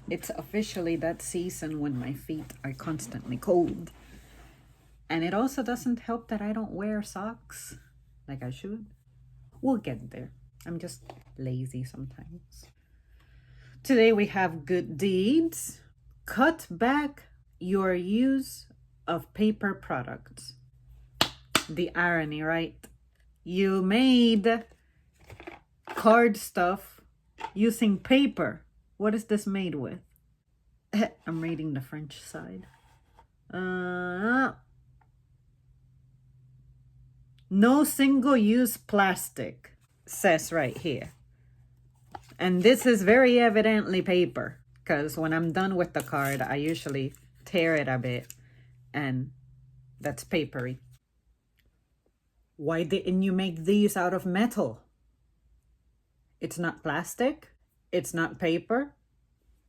It's officially that season when my feet are constantly cold. And it also doesn't help that I don't wear socks like I should. We'll get there. I'm just lazy sometimes. Today we have good deeds. Cut back your use of paper products. The irony, right? You made card stuff using paper. What is this made with? I'm reading the French side. No single-use plastic, says right here. And this is very evidently paper, because when I'm done with the card, I usually tear it a bit, and that's papery. Why didn't you make these out of metal? It's not plastic. It's not paper.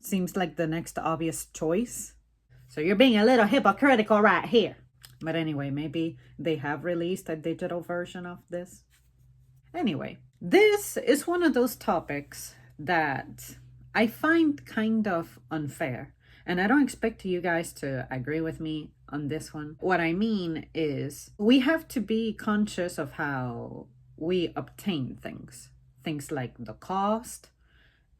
Seems like the next obvious choice. So you're being a little hypocritical right here. But anyway, maybe they have released a digital version of this. Anyway, this is one of those topics that I find kind of unfair. And I don't expect you guys to agree with me on this one. What I mean is we have to be conscious of how we obtain things. Things like the cost,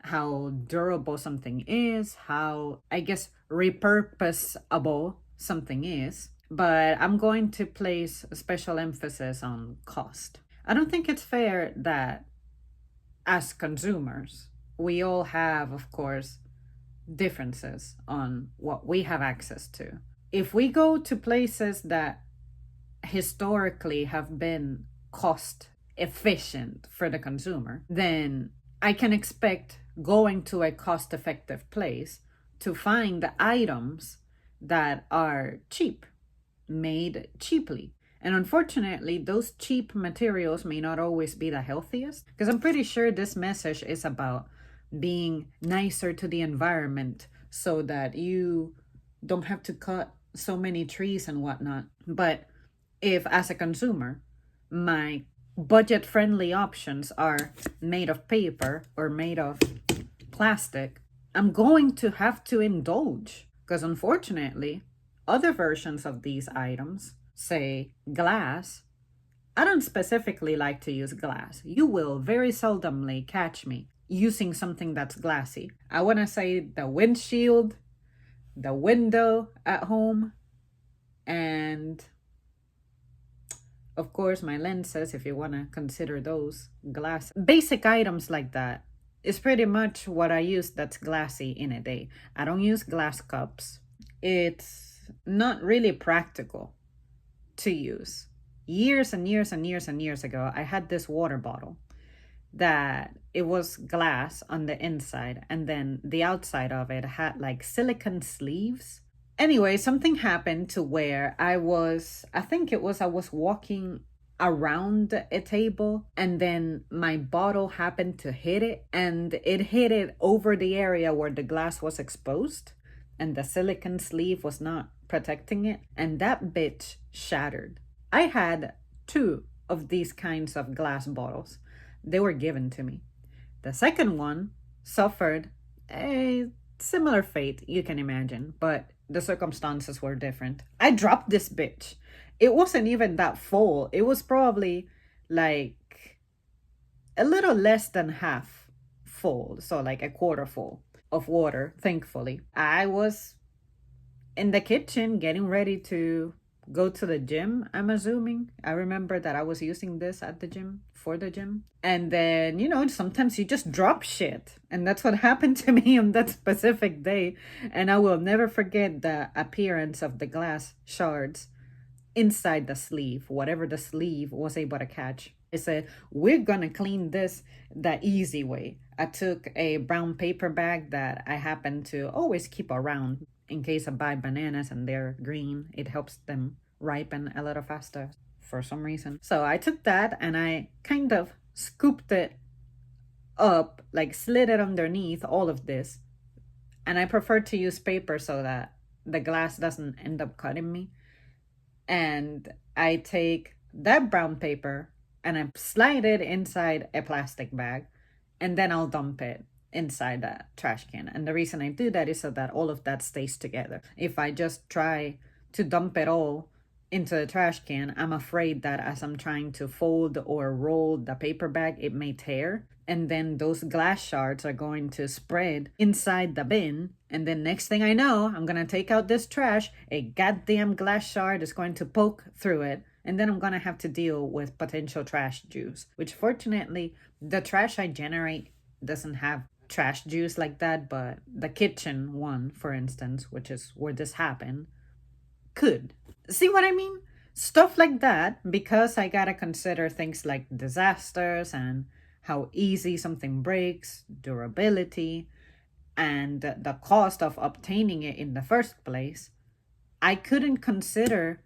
how durable something is, how, I guess, repurposable something is. But I'm going to place a special emphasis on cost. I don't think it's fair that as consumers, we all have, of course, differences on what we have access to. If we go to places that historically have been cost efficient for the consumer, then I can expect going to a cost effective place to find the items that are cheap, made cheaply. And unfortunately, those cheap materials may not always be the healthiest, because I'm pretty sure this message is about being nicer to the environment so that you don't have to cut so many trees and whatnot. But if, as a consumer, my budget-friendly options are made of paper or made of plastic, I'm going to have to indulge, because unfortunately, other versions of these items, say glass, I don't specifically like to use glass. You will very seldomly catch me using something that's glassy. I want to say the windshield, the window at home, and of course my lenses, if you want to consider those glass. Basic items like that is pretty much what I use that's glassy in a day. I don't use glass cups. It's not really practical to use. Years and years and years and years ago, I had this water bottle that it was glass on the inside, and then the outside of it had like silicone sleeves. Anyway, something happened to where I was walking around a table, and then my bottle happened to hit it, and it hit it over the area where the glass was exposed, and the silicone sleeve was not protecting it, and that bitch shattered. I had 2 of these kinds of glass bottles. They were given to me. The second one suffered a similar fate, you can imagine, but the circumstances were different. I dropped this bitch. It wasn't even that full. It was probably like a little less than half full, so like a quarter full of water, thankfully. I was in the kitchen getting ready to go to the gym, I'm assuming. I remember that I was using this at the gym, for the gym. And then, sometimes you just drop shit. And that's what happened to me on that specific day. And I will never forget the appearance of the glass shards inside the sleeve, whatever the sleeve was able to catch. I said, we're gonna clean this the easy way. I took a brown paper bag that I happen to always keep around in case I buy bananas and they're green. It helps them ripen a little faster for some reason. So I took that and I kind of scooped it up, like slid it underneath all of this. And I prefer to use paper so that the glass doesn't end up cutting me. And I take that brown paper and I slide it inside a plastic bag, and then I'll dump it inside that trash can. And the reason I do that is so that all of that stays together. If I just try to dump it all into the trash can, I'm afraid that as I'm trying to fold or roll the paper bag, it may tear. And then those glass shards are going to spread inside the bin. And then next thing I know, I'm going to take out this trash. A goddamn glass shard is going to poke through it. And then I'm going to have to deal with potential trash juice, which fortunately, the trash I generate doesn't have trash juice like that. But the kitchen one, for instance, which is where this happened, could. See what I mean? Stuff like that, because I gotta consider things like disasters and how easy something breaks, durability, and the cost of obtaining it in the first place. I couldn't consider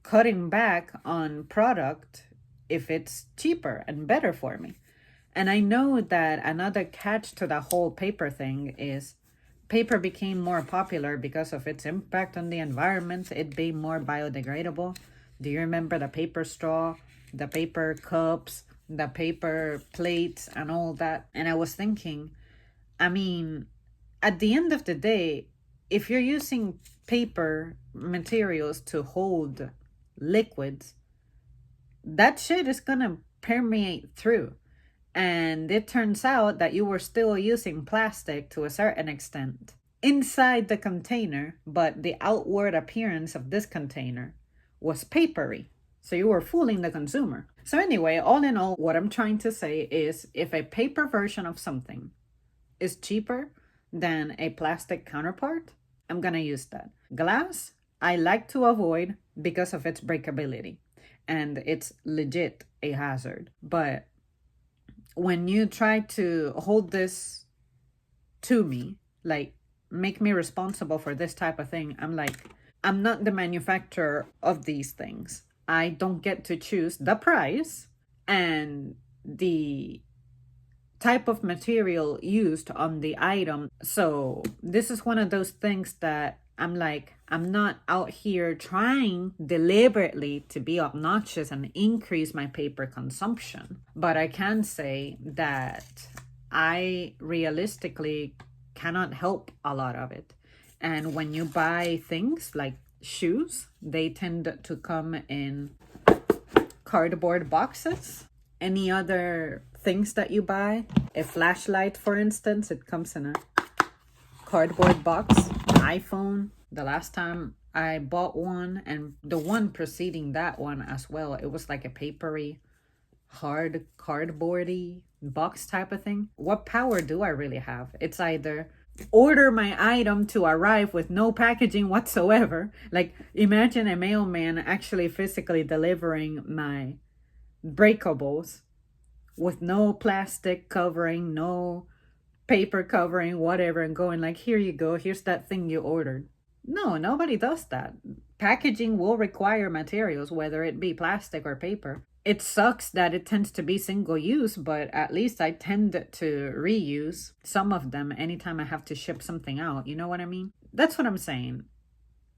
cutting back on product if it's cheaper and better for me. And I know that another catch to the whole paper thing is paper became more popular because of its impact on the environment, it being more biodegradable. Do you remember the paper straw, the paper cups, the paper plates, and all that? And I was thinking, I mean, at the end of the day, if you're using paper materials to hold liquids, that shit is gonna permeate through. And it turns out that you were still using plastic to a certain extent inside the container, but the outward appearance of this container was papery. So you were fooling the consumer. So anyway, all in all, what I'm trying to say is if a paper version of something is cheaper than a plastic counterpart, I'm gonna use that. Glass, I like to avoid because of its breakability, and it's legit a hazard. But when you try to hold this to me, like make me responsible for this type of thing, I'm like, I'm not the manufacturer of these things. I don't get to choose the price and the type of material used on the item. So this is one of those things that I'm like, I'm not out here trying deliberately to be obnoxious and increase my paper consumption. But I can say that I realistically cannot help a lot of it. And when you buy things like shoes, they tend to come in cardboard boxes. Any other things that you buy, a flashlight, for instance, it comes in a cardboard box. iPhone, the last time I bought one, and the one preceding that one as well, it was like a papery, hard, cardboardy box type of thing. What power do I really have? It's either order my item to arrive with no packaging whatsoever. Like, imagine a mailman actually physically delivering my breakables with no plastic covering, no paper covering, whatever, and going like, here you go, here's that thing you ordered. No, nobody does that. Packaging will require materials, whether it be plastic or paper. It sucks that it tends to be single use, but at least I tend to reuse some of them anytime I have to ship something out. You know what I mean? That's what I'm saying.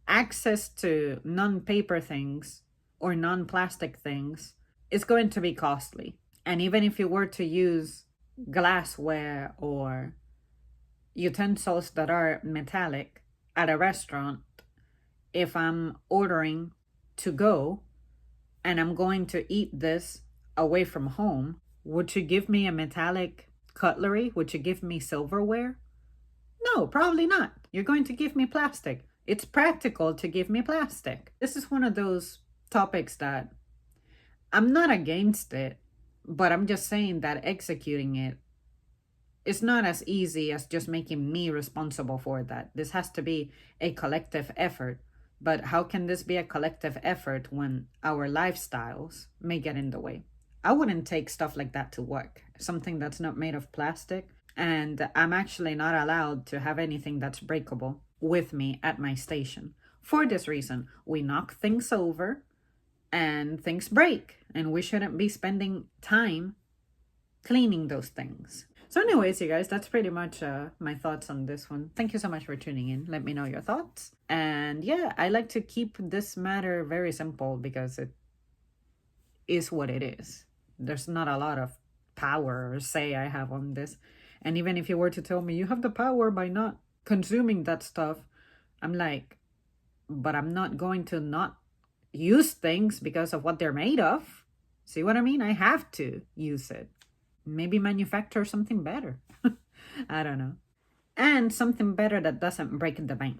Access to non-paper things or non-plastic things is going to be costly. And even if you were to use glassware or utensils that are metallic at a restaurant, if I'm ordering to go and I'm going to eat this away from home, would you give me a metallic cutlery? Would you give me silverware? No, probably not. You're going to give me plastic. It's practical to give me plastic. This is one of those topics that I'm not against it, but I'm just saying that executing it is not as easy as just making me responsible for that. This has to be a collective effort. But how can this be a collective effort when our lifestyles may get in the way? I wouldn't take stuff like that to work, something that's not made of plastic. And I'm actually not allowed to have anything that's breakable with me at my station. For this reason, we knock things over and things break, and we shouldn't be spending time cleaning those things. So anyways, you guys, that's pretty much my thoughts on this one. Thank you so much for tuning in. Let me know your thoughts. And yeah, I like to keep this matter very simple because it is what it is. There's not a lot of power or say I have on this. And even if you were to tell me you have the power by not consuming that stuff, I'm like, but I'm not going to not use things because of what they're made of. See what I mean? I have to use it. Maybe manufacture something better. I don't know. And something better that doesn't break the bank.